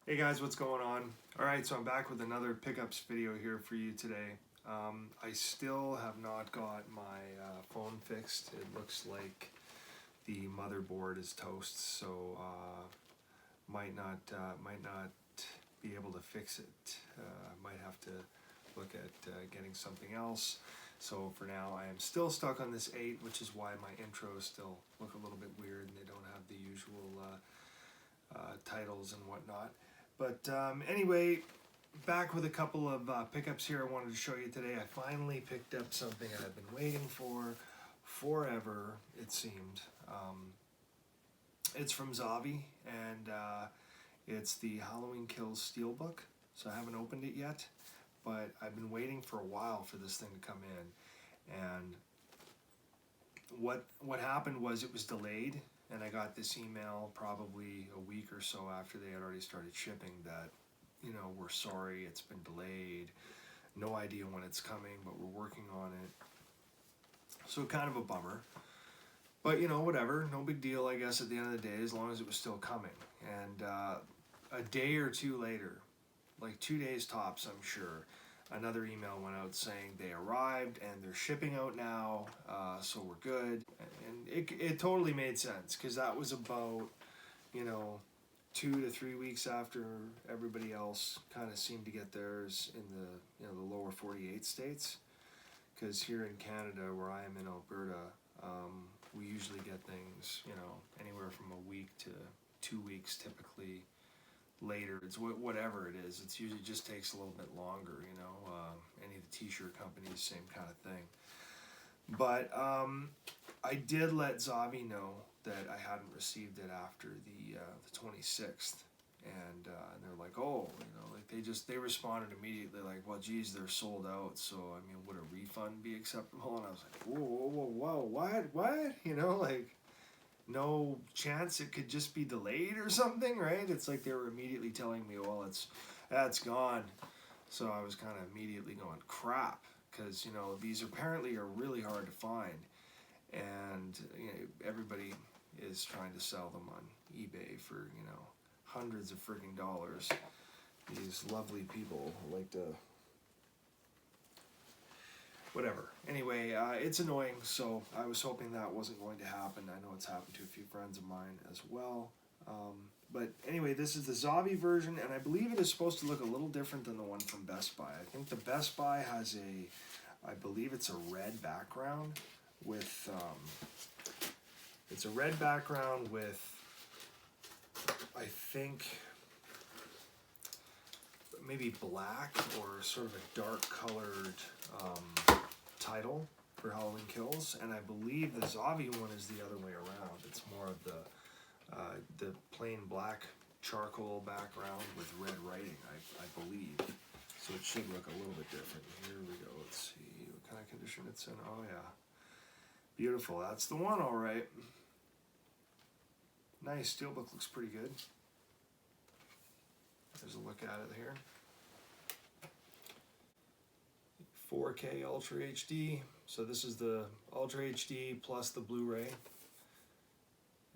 Hey guys, what's going on? Alright, so I'm back with another pickups video here for you today. I still have not got my phone fixed. It looks like the motherboard is toast, so might not be able to fix it. Might have to look at getting something else. So for now, I am still stuck on this 8, which is why my intros still look a little bit weird and they don't have the usual titles and whatnot. But anyway, back with a couple of pickups here I wanted to show you today. I finally picked up something I've been waiting for forever, it seemed. It's from Zavvi, and it's the Halloween Kills Steelbook. So I haven't opened it yet, but I've been waiting for a while for this thing to come in. And what happened was it was delayed, and I got this email probably a week or so after they had already started shipping that, you know, we're sorry, it's been delayed, no idea when it's coming, but we're working on it. So kind of a bummer, but you know, whatever, no big deal, I guess, at the end of the day, as long as it was still coming. And a day or two later, like 2 days tops, I'm sure, another email went out saying they arrived and they're shipping out now, so we're good. And it totally made sense, because that was about, you know, 2 to 3 weeks after everybody else kind of seemed to get theirs in the, you know, the lower 48 states. Because here in Canada, where I am in Alberta, we usually get things, you know, anywhere from a week to 2 weeks typically later. It's whatever it is. It's usually just takes a little bit longer, you know. Any of the t-shirt companies, same kind of thing. But I did let Zavvi know that I hadn't received it after the 26th, and they're like, oh, you know, like they responded immediately like, well, geez, they're sold out, so I mean, would a refund be acceptable? And I was like, whoa, what, you know, like, no chance it could just be delayed or something, right? It's like they were immediately telling me, well, that's gone. So I was kind of immediately going, crap, because, you know, these apparently are really hard to find, and you know, everybody is trying to sell them on eBay for, you know, hundreds of freaking dollars. These lovely people like to whatever. Anyway, it's annoying, so I was hoping that wasn't going to happen. I know it's happened to a few friends of mine as well. But anyway, this is the Zavvi version, and I believe it is supposed to look a little different than the one from Best Buy. I think the Best Buy has I believe it's a red background with, it's a red background with, I think, maybe black or sort of a dark colored title for Halloween Kills, and I believe the Zavvi one is the other way around. It's more of the plain black charcoal background with red writing, I believe. So it should look a little bit different. Here we go. Let's see what kind of condition it's in. Oh yeah, beautiful. That's the one, all right. Nice. Steelbook looks pretty good. There's a look at it here. 4K Ultra HD. So this is the Ultra HD plus the Blu-ray.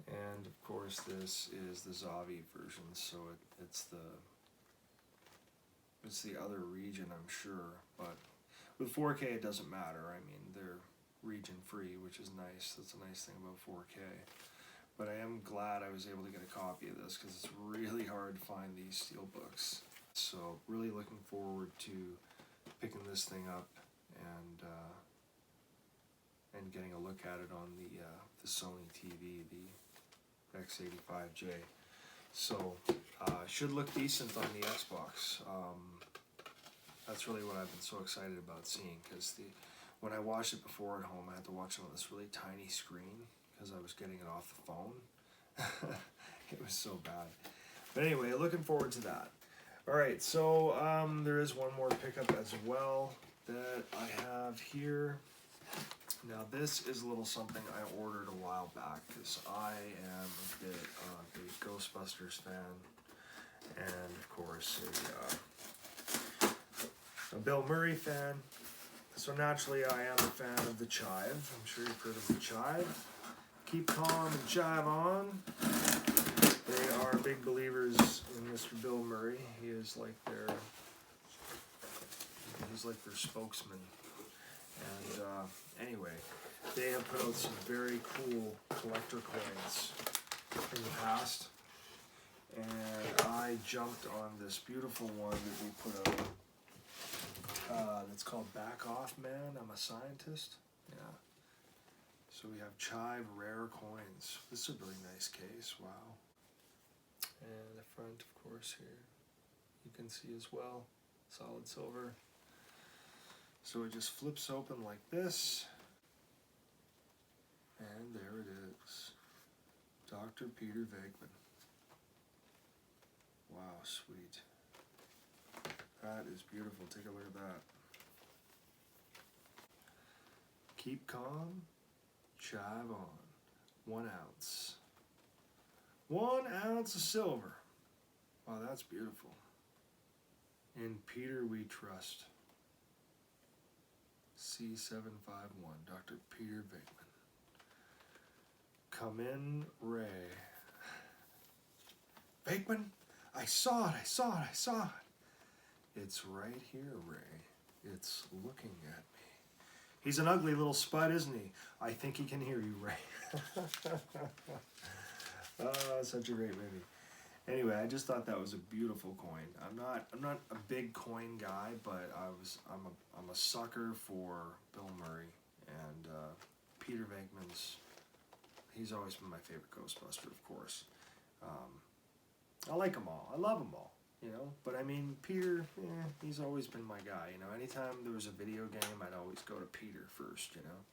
And of course this is the Zavvi version, so it's the other region, I'm sure, but with 4K it doesn't matter. I mean, they're region free, which is nice. That's a nice thing about 4K. But I am glad I was able to get a copy of this, because it's really hard to find these Steelbooks. So really looking forward to picking this thing up and getting a look at it on the Sony TV, the X85J. So should look decent on the Xbox. That's really what I've been so excited about seeing, because when I watched it before at home, I had to watch it on this really tiny screen because I was getting it off the phone. It was so bad. But anyway, looking forward to that. Alright, so there is one more pickup as well that I have here. Now this is a little something I ordered a while back, because I am a bit of a Ghostbusters fan, and of course a Bill Murray fan. So naturally I am a fan of the Chive. I'm sure you've heard of the Chive. Keep calm and chive on. They are big believers in Mr. Bill Murray. Murray. He's like their spokesman. And anyway, they have put out some very cool collector coins in the past. And I jumped on this beautiful one that we put out. That's called Back Off Man, I'm a Scientist. Yeah. So we have Chive rare coins. This is a really nice case, wow. And the front, of course, here you can see as well, solid silver. So it just flips open like this, and there it is, Dr. Peter Venkman. Wow, sweet. That is beautiful. Take a look at that. Keep calm, chive on. 1 ounce. 1 ounce of silver. Wow, that's beautiful. In Peter we trust. C751, Dr. Peter Venkman. Come in, Ray. Venkman, I saw it, I saw it, I saw it. It's right here, Ray. It's looking at me. He's an ugly little spud, isn't he? I think he can hear you, Ray. Oh, such a great movie. Anyway, I just thought that was a beautiful coin. I'm not a big coin guy, but I'm a sucker for Bill Murray and Peter Venkman's. He's always been my favorite Ghostbuster, of course. I like them all. I love them all, you know. But I mean, Peter, he's always been my guy. You know, anytime there was a video game, I'd always go to Peter first. You know.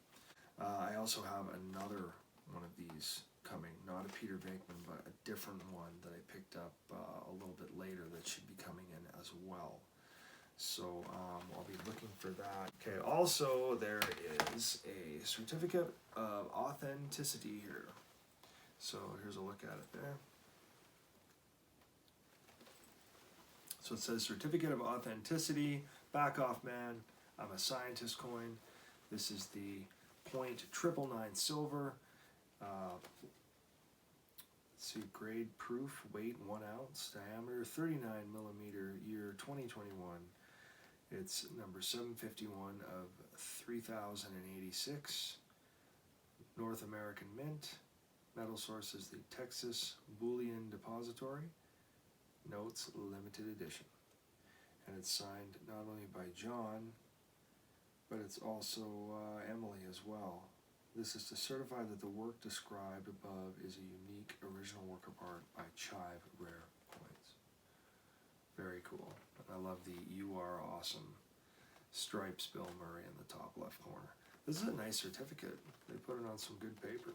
I also have another one of these coming, not a Peter Venkman, but a different one that I picked up a little bit later that should be coming in as well. So I'll be looking for that. Okay, also there is a certificate of authenticity here. So here's a look at it there. So it says Certificate of Authenticity, Back Off Man, I'm a Scientist coin. This is the .999 silver. Let's see, grade proof, weight 1 ounce, diameter 39 millimeter, year 2021. It's number 751 of 3086. North American Mint. Metal source is the Texas Bullion Depository. Notes limited edition. And it's signed not only by John, but it's also Emily as well. This is to certify that the work described above is a unique original work of art by Chive rare coins. Very cool. And I love the "You Are Awesome" stripes Bill Murray in the top left corner. This is a nice certificate. They put it on some good paper.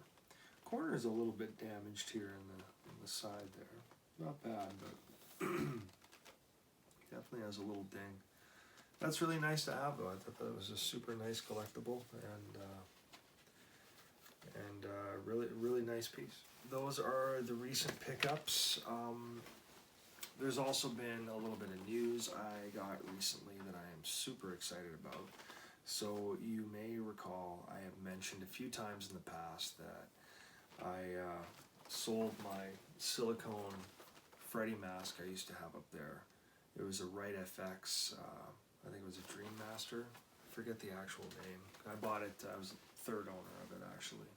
Corner is a little bit damaged here in the side there. Not bad, but definitely has a little ding. That's really nice to have, though. I thought that was a super nice collectible and really nice piece. Those are the recent pickups. There's also been a little bit of news I got recently that I am super excited about. So you may recall I have mentioned a few times in the past that I sold my silicone Freddy mask I used to have up there. It was a Right FX, I think it was a Dream Master. I forget the actual name. I bought it, I was the third owner of it actually.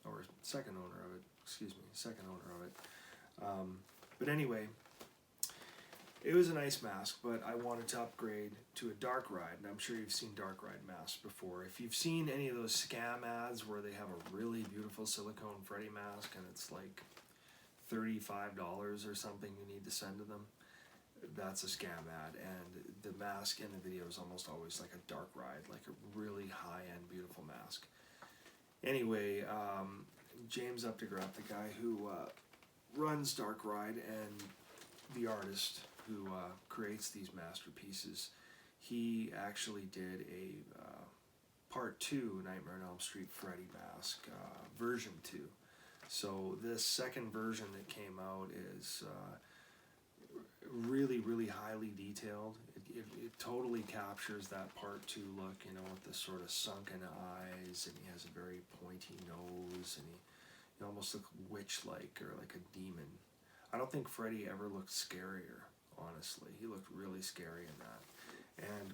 Or second owner of it, second owner of it. But anyway, it was a nice mask, but I wanted to upgrade to a dark ride, and I'm sure you've seen dark ride masks before. If you've seen any of those scam ads where they have a really beautiful silicone Freddy mask and it's like $35 or something you need to send to them, that's a scam ad, and the mask in the video is almost always like a dark ride, like a really high-end beautiful mask. Anyway, James Updegraff, the guy who runs Dark Ride and the artist who creates these masterpieces, he actually did a part 2 Nightmare on Elm Street Freddy mask, version 2. So this second version that came out is really highly detailed. It totally captures that part 2 look, you know, with the sort of sunken eyes, and he has a very pointy nose, and he almost looks witch-like or like a demon. I don't think Freddy ever looked scarier, honestly. He looked really scary in that. And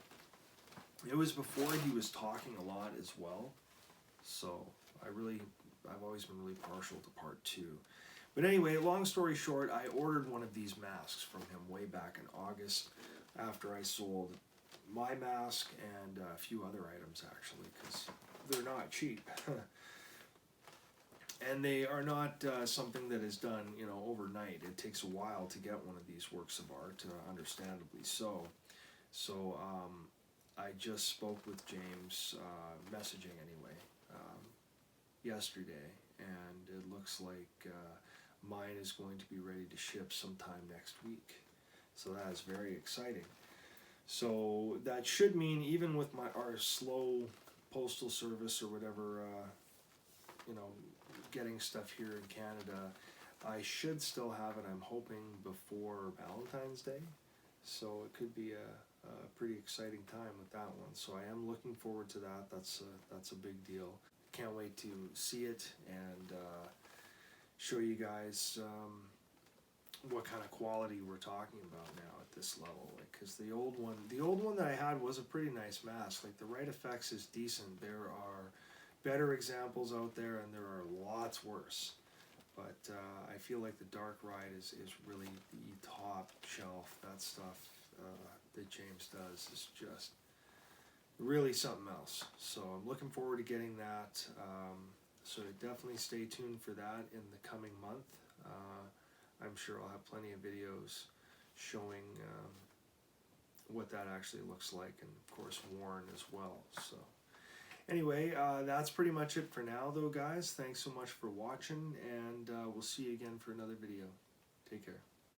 it was before he was talking a lot as well. So I've always been really partial to part 2. But anyway, long story short, I ordered one of these masks from him way back in August after I sold my mask and a few other items, actually, because they're not cheap. And they are not something that is done, you know, overnight. It takes a while to get one of these works of art, understandably so. So I just spoke with James, messaging anyway, yesterday, and it looks like mine is going to be ready to ship sometime next week. So that is very exciting. So that should mean, even with our slow postal service or whatever, you know, getting stuff here in Canada, I should still have it, I'm hoping, before Valentine's Day. So it could be a pretty exciting time with that one. So I am looking forward to that. That's a big deal. Can't wait to see it and show you guys what kind of quality we're talking about now at this level. Like, because the old one that I had was a pretty nice mask. Like, the Right Effects is decent. There are better examples out there, and there are lots worse. But I feel like the Dark Ride is really the top shelf. That stuff that James does is just really something else. So I'm looking forward to getting that. So definitely stay tuned for that in the coming month. I'm sure I'll have plenty of videos showing what that actually looks like, and of course worn as well. So anyway, that's pretty much it for now, though, guys. Thanks so much for watching, and we'll see you again for another video. Take care.